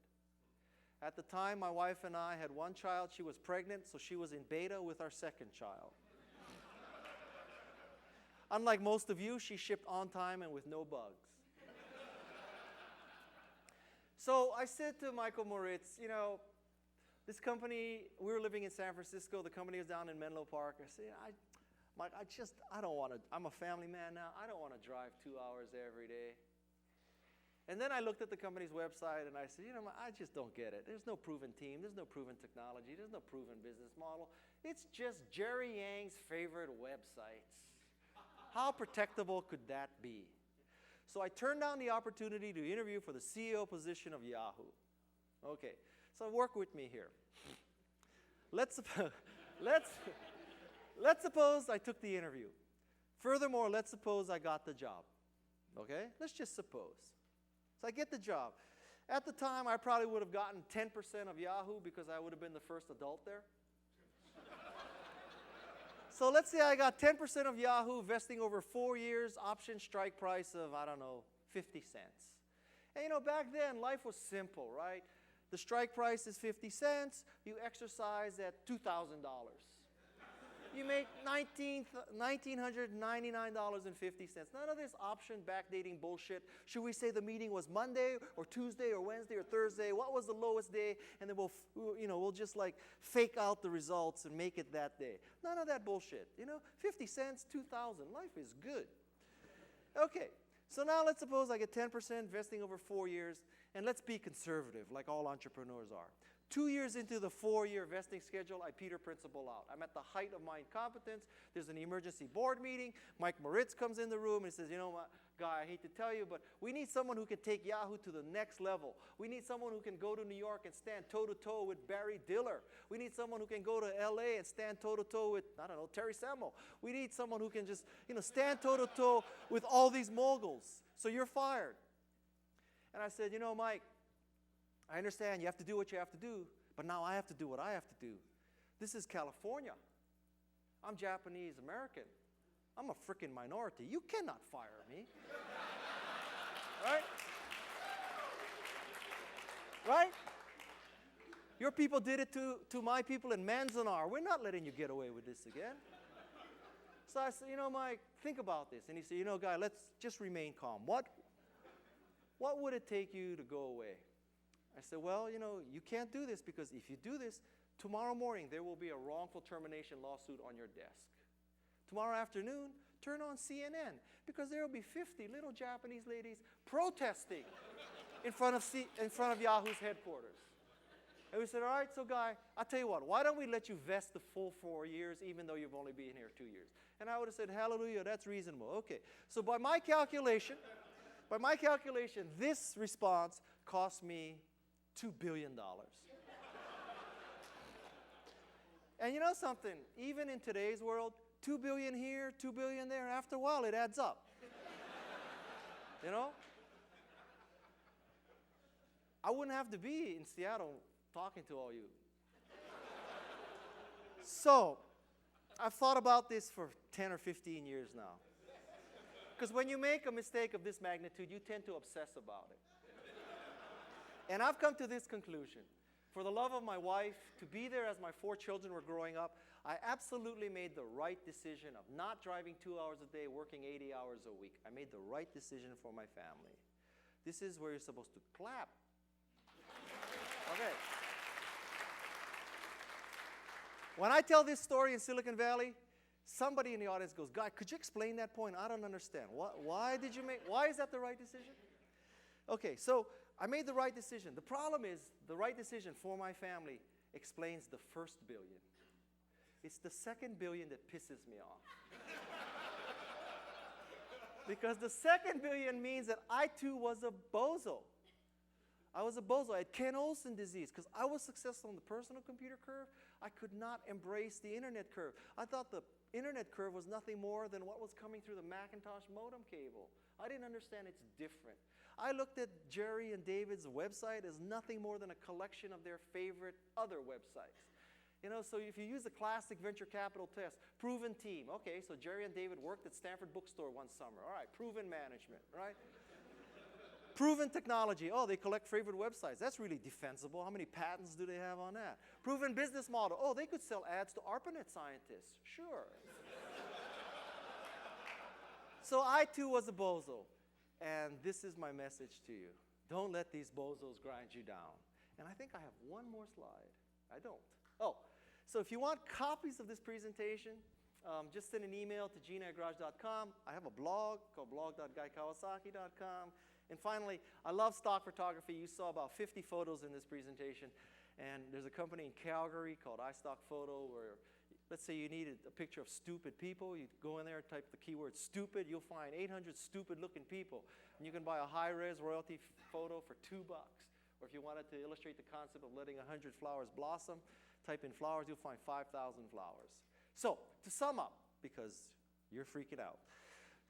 At the time, my wife and I had one child. She was pregnant, so she was in beta with our second child. Unlike most of you, she shipped on time and with no bugs. So I said to Michael Moritz, you know, this company, we were living in San Francisco. The company is down in Menlo Park. I said, Mike, I don't want to, I'm a family man now. I don't want to drive 2 hours every day. And then I looked at the company's website and I said, you know, I just don't get it. There's no proven team. There's no proven technology. There's no proven business model. It's just Jerry Yang's favorite websites. How protectable could that be? So I turned down the opportunity to interview for the CEO position of Yahoo. Okay, so work with me here. Let's suppose I took the interview. Furthermore, let's suppose I got the job. Okay, let's just suppose. So I get the job. At the time, I probably would have gotten 10% of Yahoo because I would have been the first adult there. So let's say I got 10% of Yahoo vesting over 4 years, option strike price of, I don't know, 50 cents. And you know, back then, life was simple, right? The strike price is 50 cents. You exercise at $2,000. You make $1,999.50. None of this option backdating bullshit. Should we say the meeting was Monday or Tuesday or Wednesday or Thursday? What was the lowest day? And then we'll just like fake out the results and make it that day. None of that bullshit. You know, 50 cents, 2,000. Life is good. Okay, so now let's suppose I get 10% vesting over 4 years, and let's be conservative like all entrepreneurs are. 2 years into the 4-year vesting schedule, I Peter principal out. I'm at the height of my incompetence. There's an emergency board meeting. Mike Moritz comes in the room and says, you know, guy, I hate to tell you, but we need someone who can take Yahoo to the next level. We need someone who can go to New York and stand toe-to-toe with Barry Diller. We need someone who can go to L.A. and stand toe-to-toe with, I don't know, Terry Semel. We need someone who can just, stand toe-to-toe with all these moguls. So you're fired. And I said, you know, Mike, I understand you have to do what you have to do, but now I have to do what I have to do. This is California. I'm Japanese American. I'm a freaking minority. You cannot fire me. Right? Right? Your people did it to my people in Manzanar. We're not letting you get away with this again. So I said, you know, Mike, think about this. And he said, you know, guy, let's just remain calm. What would it take you to go away? I said, well, you know, you can't do this because if you do this, tomorrow morning there will be a wrongful termination lawsuit on your desk. Tomorrow afternoon, turn on CNN because there will be 50 little Japanese ladies protesting in front of Yahoo's headquarters. And we said, all right, so guy, I'll tell you what, why don't we let you vest the full 4 years even though you've only been here 2 years? And I would have said, hallelujah, that's reasonable. Okay, so by my calculation, this response cost me $2 billion. And you know something? Even in today's world, $2 billion here, $2 billion there, after a while it adds up. You know? I wouldn't have to be in Seattle talking to all you. So, I've thought about this for 10 or 15 years now. Because when you make a mistake of this magnitude, you tend to obsess about it. And I've come to this conclusion. For the love of my wife, to be there as my 4 children were growing up, I absolutely made the right decision of not driving 2 hours a day, working 80 hours a week. I made the right decision for my family. This is where you're supposed to clap. Okay. When I tell this story in Silicon Valley, somebody in the audience goes, "Guy, could you explain that point? I don't understand. Why is that the right decision?" Okay, so I made the right decision. The problem is the right decision for my family explains the first billion. It's the second billion that pisses me off. Because the second billion means that I too was a bozo. I was a bozo. I had Ken Olsen disease because I was successful in the personal computer curve. I could not embrace the internet curve. I thought the internet curve was nothing more than what was coming through the Macintosh modem cable. I didn't understand it's different. I looked at Jerry and David's website as nothing more than a collection of their favorite other websites. You know, so if you use the classic venture capital test, proven team. Okay, so Jerry and David worked at Stanford Bookstore one summer. All right, proven management, right? Proven technology. Oh, they collect favorite websites. That's really defensible. How many patents do they have on that? Proven business model. Oh, they could sell ads to ARPANET scientists. Sure. So I too was a bozo. And this is my message to you. Don't let these bozos grind you down. And I think I have one more slide. I don't. Oh, so if you want copies of this presentation, just send an email to gina@garage.com. I have a blog called blog.guykawasaki.com. And finally, I love stock photography. You saw about 50 photos in this presentation. And there's a company in Calgary called iStock Photo where, let's say you needed a picture of stupid people. You go in there and type the keyword stupid. You'll find 800 stupid-looking people. And you can buy a high-res royalty photo for $2. Or if you wanted to illustrate the concept of letting 100 flowers blossom, type in flowers. You'll find 5,000 flowers. So to sum up, because you're freaking out,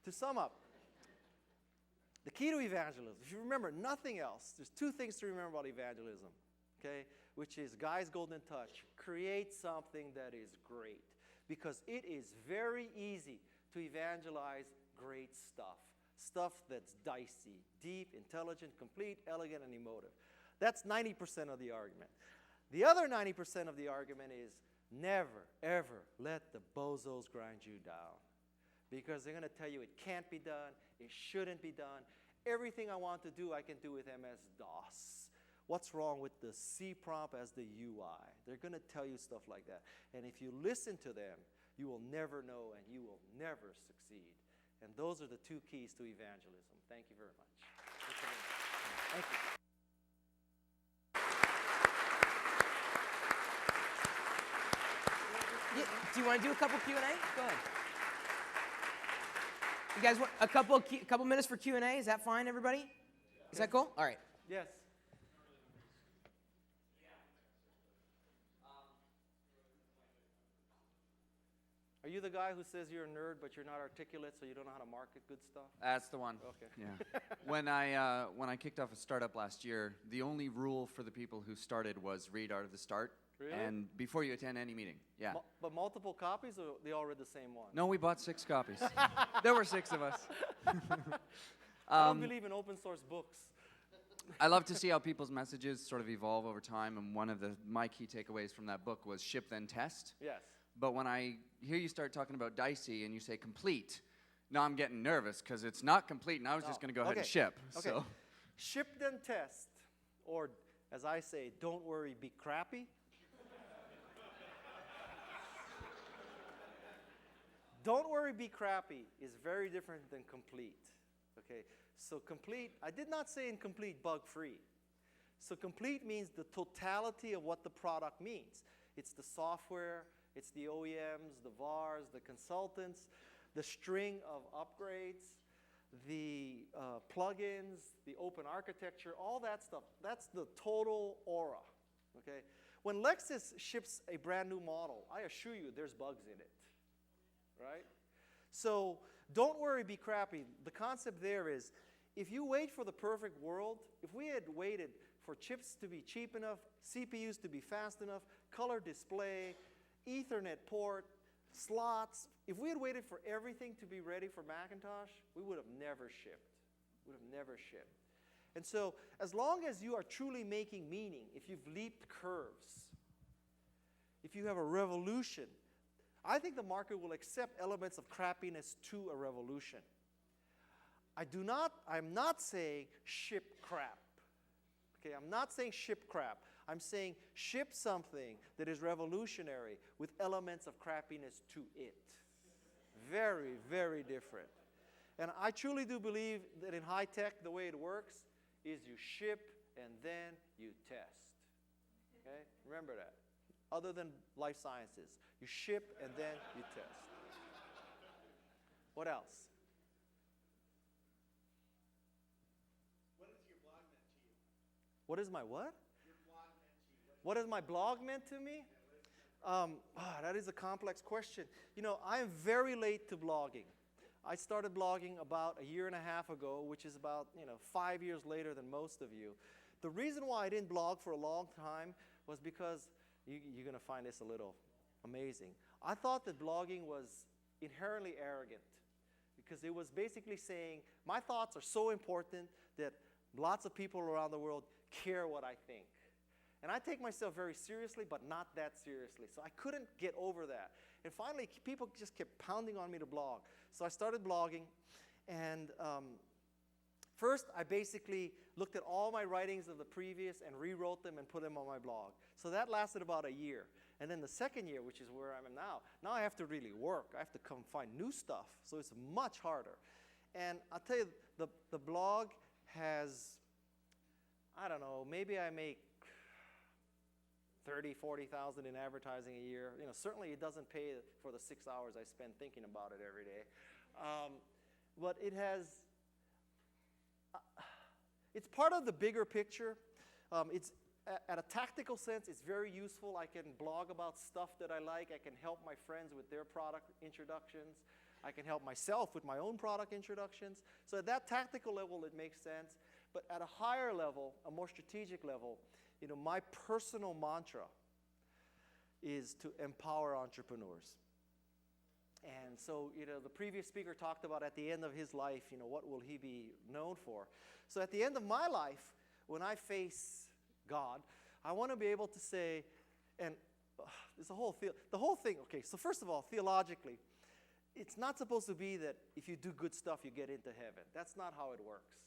to sum up, the key to evangelism, if you remember nothing else, there's 2 things to remember about evangelism, okay, which is Guy's golden touch. Create something that is great, because it is very easy to evangelize great stuff, stuff that's dicey, deep, intelligent, complete, elegant, and emotive. That's 90% of the argument. The other 90% of the argument is never, ever let the bozos grind you down, because they're going to tell you it can't be done, it shouldn't be done. Everything I want to do, I can do with MS-DOS. What's wrong with the C prompt as the UI? They're going to tell you stuff like that. And if you listen to them, you will never know and you will never succeed. And those are the 2 keys to evangelism. Thank you very much. Thank you. Do you want to do a couple Q&A? Go ahead. You guys want a couple minutes for Q&A? Is that fine, everybody? Is that cool? All right. Yes. Are you the guy who says you're a nerd, but you're not articulate, so you don't know how to market good stuff? That's the one. Okay. Yeah. When I kicked off a startup last year, the only rule for the people who started was read Art of the Start. Really? And before you attend any meeting. Yeah. But multiple copies, or they all read the same one? No, we bought 6 copies. There were 6 of us. I don't believe in open source books. I love to see how people's messages sort of evolve over time, and one of my key takeaways from that book was ship then test. Yes. But when I hear you start talking about dicey and you say complete, now I'm getting nervous because it's not complete, and I was just going to go ahead and ship. Okay. So. Ship then test, or as I say, don't worry, be crappy. Don't worry, be crappy is very different than complete. Okay, so complete, I did not say incomplete, bug-free. So complete means the totality of what the product means. It's the software, it's the OEMs, the VARs, the consultants, the string of upgrades, the plugins, the open architecture, all that stuff. That's the total aura. Okay, when Lexus ships a brand new model, I assure you there's bugs in it. Right? So don't worry, be crappy. The concept there is if you wait for the perfect world, if we had waited for chips to be cheap enough, CPUs to be fast enough, color display, Ethernet port, slots. If we had waited for everything to be ready for Macintosh, we would have never shipped. Would have never shipped. And so, as long as you are truly making meaning, if you've leaped curves, if you have a revolution, I think the market will accept elements of crappiness to a revolution. I'm not saying ship crap. Okay, I'm not saying ship crap. I'm saying ship something that is revolutionary with elements of crappiness to it. Very, very different. And I truly do believe that in high tech, the way it works is you ship and then you test. Okay? Remember that. Other than life sciences, you ship and then you test. What else? What is my what? Your blog meant to you. What has my blog meant to me? That is a complex question. You know, I am very late to blogging. I started blogging about a year and a half ago, which is about 5 years later than most of you. The reason why I didn't blog for a long time was because you're going to find this a little amazing. I thought that blogging was inherently arrogant because it was basically saying my thoughts are so important that lots of people around the world care what I think. And I take myself very seriously, but not that seriously. So I couldn't get over that. And finally, people just kept pounding on me to blog. So I started blogging. And first, I basically looked at all my writings of the previous and rewrote them and put them on my blog. So that lasted about a year. And then the second year, which is where I am now I have to really work. I have to come find new stuff. So it's much harder. And I'll tell you, the blog has, I don't know, maybe I make 30, 40,000 in advertising a year. Certainly it doesn't pay for the 6 hours I spend thinking about it every day. But it has, it's part of the bigger picture. It's at a tactical sense, it's very useful. I can blog about stuff that I like. I can help my friends with their product introductions. I can help myself with my own product introductions. So at that tactical level, it makes sense. But at a higher level, a more strategic level, my personal mantra is to empower entrepreneurs. And so, the previous speaker talked about at the end of his life, what will he be known for? So at the end of my life, when I face God, I want to be able to say, and there's the whole thing, okay, so first of all, theologically, it's not supposed to be that if you do good stuff, you get into heaven. That's not how it works.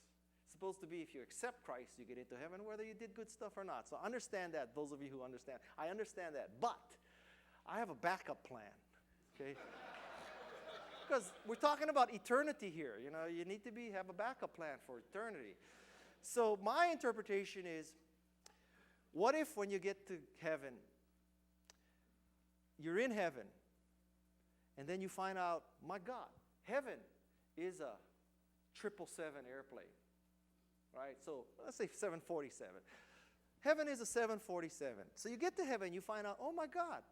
It's supposed to be if you accept Christ, you get into heaven, whether you did good stuff or not. So understand that, those of you who understand. I understand that, but I have a backup plan, okay? Because we're talking about eternity here. You need to have a backup plan for eternity. So my interpretation is, what if when you get to heaven, you're in heaven, and then you find out, my God, heaven is a 777 airplane, right? So let's say 747. Heaven is a 747. So you get to heaven, you find out, oh my God,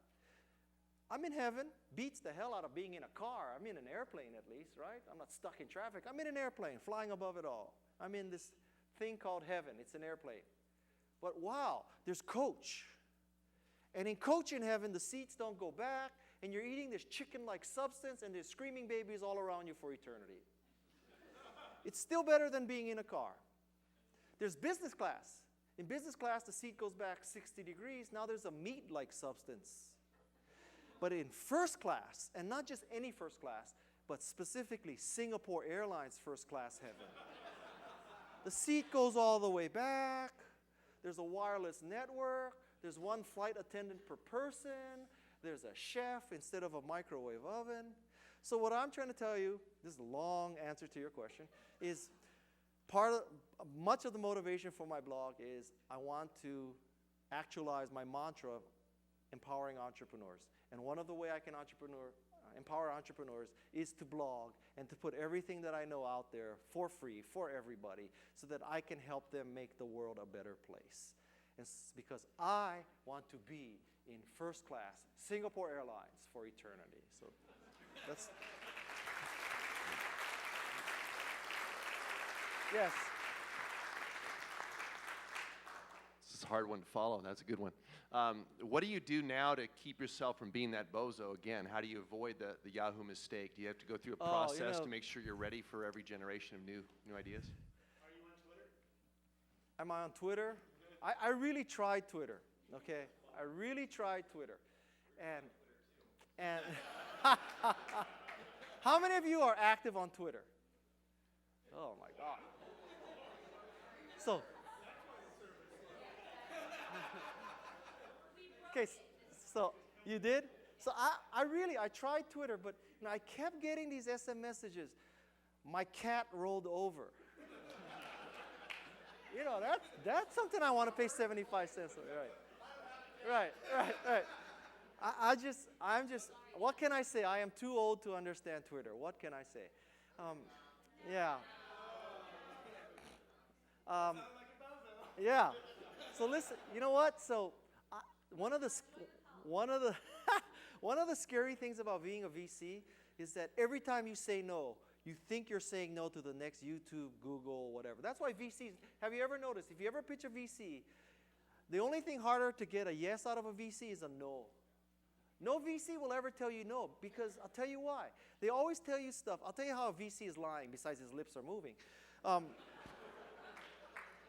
I'm in heaven. Beats the hell out of being in a car. I'm in an airplane at least, right? I'm not stuck in traffic. I'm in an airplane flying above it all. I'm in this thing called heaven. It's an airplane. But wow, there's coach. And in coach in heaven, the seats don't go back, and you're eating this chicken-like substance, and there's screaming babies all around you for eternity. It's still better than being in a car. There's business class. In business class, the seat goes back 60 degrees. Now there's a meat-like substance. But in first class, and not just any first class, but specifically Singapore Airlines first class heaven, the seat goes all the way back. There's a wireless network. There's one flight attendant per person. There's a chef instead of a microwave oven. So what I'm trying to tell you, this is a long answer to your question, is much of the motivation for my blog is I want to actualize my mantra, empowering entrepreneurs. And one of the ways I can empower entrepreneurs is to blog and to put everything that I know out there for free for everybody so that I can help them make the world a better place. And because I want to be in first class Singapore Airlines for eternity. So that's... Yes. This is hard one to follow. That's a good one. What do you do now to keep yourself from being that bozo again? How do you avoid the Yahoo mistake? Do you have to go through a process to make sure you're ready for every generation of new ideas? Are you on Twitter? Am I on Twitter? I really tried Twitter, okay? I really tried Twitter. And how many of you are active on Twitter? Oh my God. So, okay, so you did? So I tried Twitter, but I kept getting these SM messages. My cat rolled over. You know, that's something I want to pay 75 cents for, right? Right. I'm just, what can I say? I am too old to understand Twitter. What can I say? Yeah. Yeah. So listen, you know what? So one of the scary things about being a VC is that every time you say no, you think you're saying no to the next YouTube, Google, whatever. That's why VCs, have you ever noticed, if you ever pitch a VC, the only thing harder to get a yes out of a VC is a no. No VC will ever tell you no, because I'll tell you why. They always tell you stuff. I'll tell you how a VC is lying besides his lips are moving.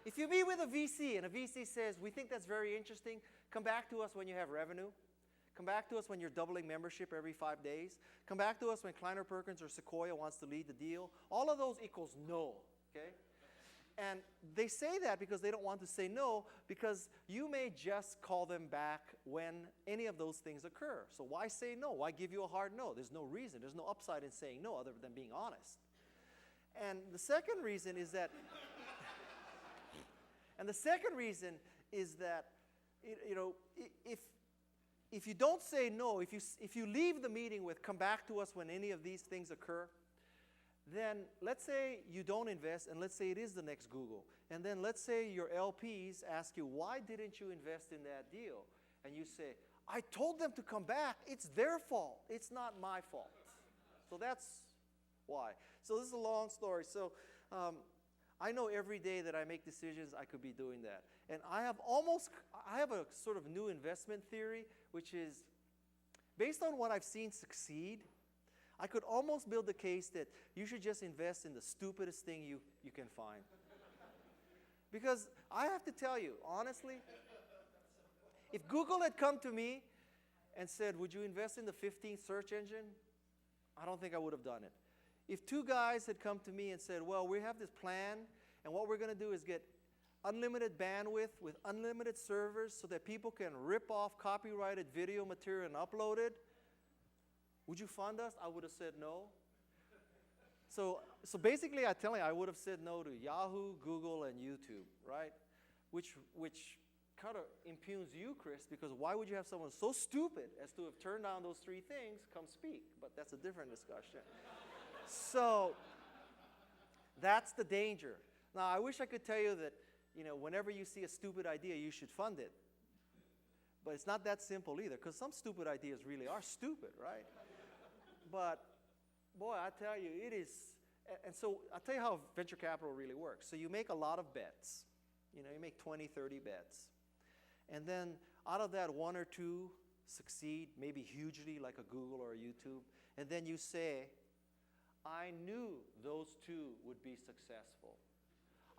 If you meet with a VC and a VC says, we think that's very interesting, come back to us when you have revenue. Come back to us when you're doubling membership every 5 days. Come back to us when Kleiner Perkins or Sequoia wants to lead the deal. All of those equals no, okay? And they say that because they don't want to say no, because you may just call them back when any of those things occur. So why say no? Why give you a hard no? There's no reason. There's no upside in saying no other than being honest. And the second reason is that, you know, if you don't say no, if you leave the meeting with come back to us when any of these things occur, then let's say you don't invest, and let's say it is the next Google. And then let's say your LPs ask you, why didn't you invest in that deal? And you say, I told them to come back. It's their fault. It's not my fault. So that's why. So this is a long story. So I know every day that I make decisions, I could be doing that. And I have a sort of new investment theory, which is based on what I've seen succeed. I could almost build the case that you should just invest in the stupidest thing you can find. Because I have to tell you, honestly, if Google had come to me and said, would you invest in the 15th search engine? I don't think I would have done it. If two guys had come to me and said, well, we have this plan, and what we're going to do is get unlimited bandwidth with unlimited servers so that people can rip off copyrighted video material and upload it, would you fund us? I would have said no. So basically, I tell you, I would have said no to Yahoo, Google, and YouTube, right? Which kind of impugns you, Chris, because why would you have someone so stupid as to have turned down those three things come speak? But that's a different discussion. So that's the danger. Now, I wish I could tell you that, you know, whenever you see a stupid idea, you should fund it. But it's not that simple either, because some stupid ideas really are stupid, right? But, boy, I tell you, it is. And so I'll tell you how venture capital really works. So you make a lot of bets. You know, you make 20, 30 bets. And then out of that, one or two succeed, maybe hugely, like a Google or a YouTube. And then you say, I knew those two would be successful.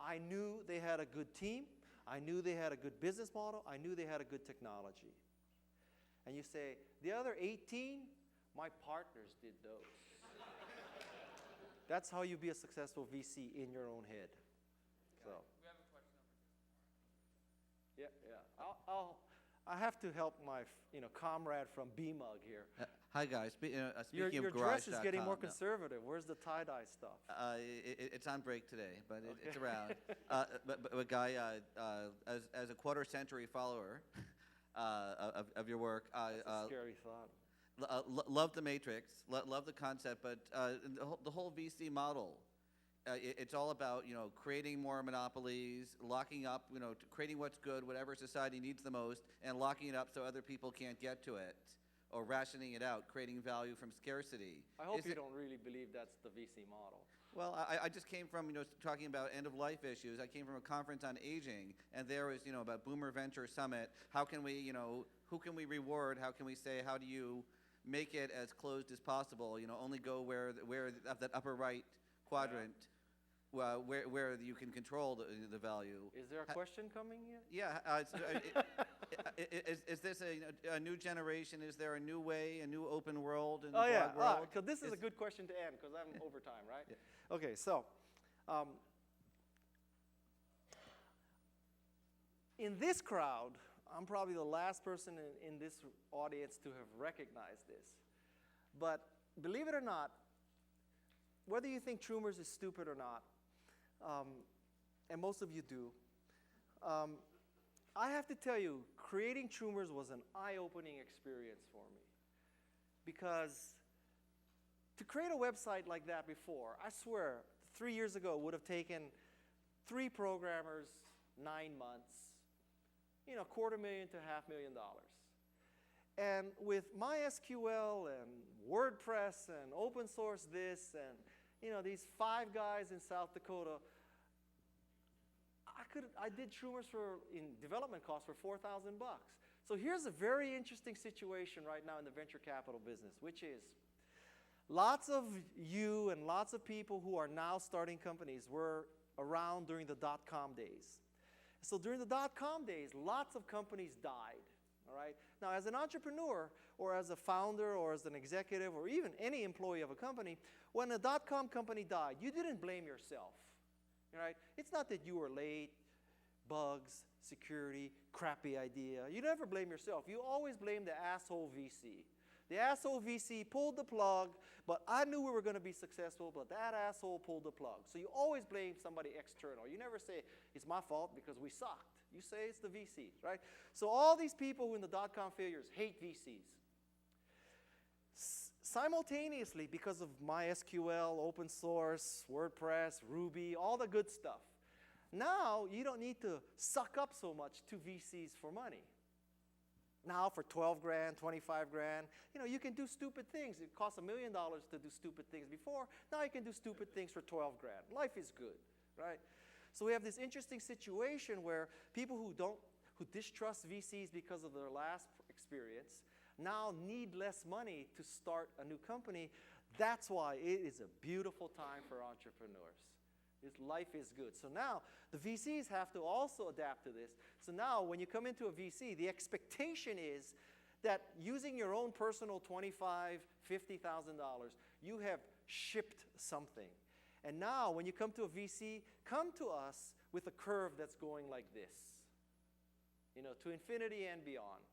I knew they had a good team. I knew they had a good business model. I knew they had a good technology. And you say, the other 18, my partners did those. That's how you be a successful VC in your own head. So. We have a question over here. Yeah. I have to help my comrade from B-Mug here. Hi guys. Speaking your of garage.com, dress is getting more conservative. Where's the tie-dye stuff? It's on break today, but it's around. But Guy, as a quarter-century follower of your work, That's a scary thought. love the Matrix, love the concept, but the whole VC model. It's all about creating more monopolies, locking up, creating what's good, whatever society needs the most, and locking it up so other people can't get to it, or rationing it out, creating value from scarcity. I hope you don't really believe that's the VC model. Well, I just came from, talking about end-of-life issues. I came from a conference on aging, and there was, about Boomer Venture Summit. How can we, who can we reward? How can we say, how do you make it as closed as possible? Only go where that upper right quadrant, where you can control the value. Is there a question coming yet? Yeah. Is this a new generation? Is there a new way, a new open world in the Oh, yeah. blog world? Because this is a good question to end, because I'm over time, right? Yeah. Okay, so in this crowd, I'm probably the last person in this audience to have recognized this. But believe it or not, whether you think Troomers is stupid or not, and most of you do, I have to tell you, creating Troomers was an eye-opening experience for me. Because to create a website like that before, I swear, 3 years ago, would have taken 3 programmers, 9 months, $250,000 to $500,000. And with MySQL and WordPress and open source this and these 5 guys in South Dakota, I did Troomers in development costs for $4,000 bucks. So here's a very interesting situation right now in the venture capital business, which is lots of you and lots of people who are now starting companies were around during the dot-com days. So during the dot-com days, lots of companies died. All right? Now, as an entrepreneur or as a founder or as an executive or even any employee of a company, when a dot-com company died, you didn't blame yourself. All right? It's not that you were late, bugs, security, crappy idea. You never blame yourself. You always blame the asshole VC. The asshole VC pulled the plug, but I knew we were going to be successful, but that asshole pulled the plug. So you always blame somebody external. You never say, it's my fault because we sucked. You say it's the VCs, right? So all these people who in the dot-com failures hate VCs. Simultaneously, because of MySQL, open source, WordPress, Ruby, all the good stuff, now you don't need to suck up so much to VCs for money. Now for 12 grand, 25 grand, you can do stupid things. It cost $1 million to do stupid things before. Now you can do stupid things for 12 grand. Life is good, right? So we have this interesting situation where people who distrust VCs because of their last experience now need less money to start a new company. That's why it is a beautiful time for entrepreneurs. Life is good. So now the VCs have to also adapt to this. So now when you come into a VC, the expectation is that using your own personal $25,000, $50,000, you have shipped something. And now when you come to a VC, come to us with a curve that's going like this, to infinity and beyond.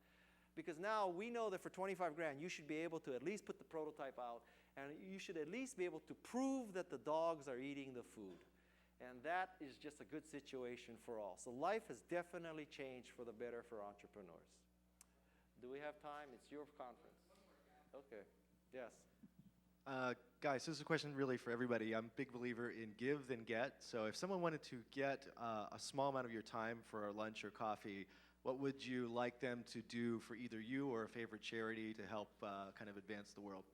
Because now we know that for 25 grand, you should be able to at least put the prototype out, and you should at least be able to prove that the dogs are eating the food. And that is just a good situation for all. So life has definitely changed for the better for entrepreneurs. Do we have time? It's your conference. Okay. Yes. Guys, this is a question really for everybody. I'm a big believer in give then get. So if someone wanted to get a small amount of your time for a lunch or coffee, what would you like them to do for either you or a favorite charity to help kind of advance the world?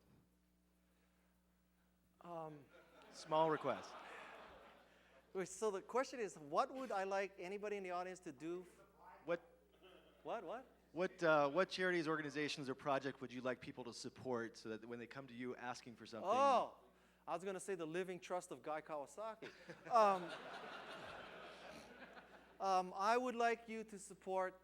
Small request. So the question is, what would I like anybody in the audience to do? What charities, organizations, or project would you like people to support so that when they come to you asking for something? Oh, I was going to say the Living Trust of Guy Kawasaki. I would like you to support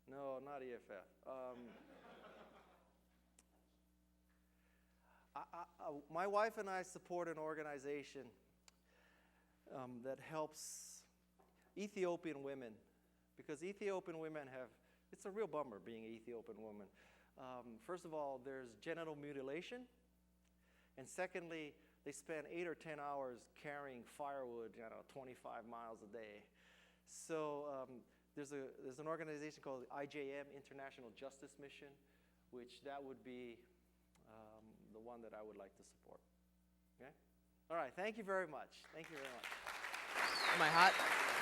no, not EFF. My wife and I support an organization that helps Ethiopian women, because Ethiopian women it's a real bummer being an Ethiopian woman. First of all, there's genital mutilation, and secondly, they spend 8 or 10 hours carrying firewood, 25 miles a day. So there's an organization called the IJM, International Justice Mission, which that would be the one that I would like to support. Okay? All right, thank you very much. Thank you very much. Am I hot?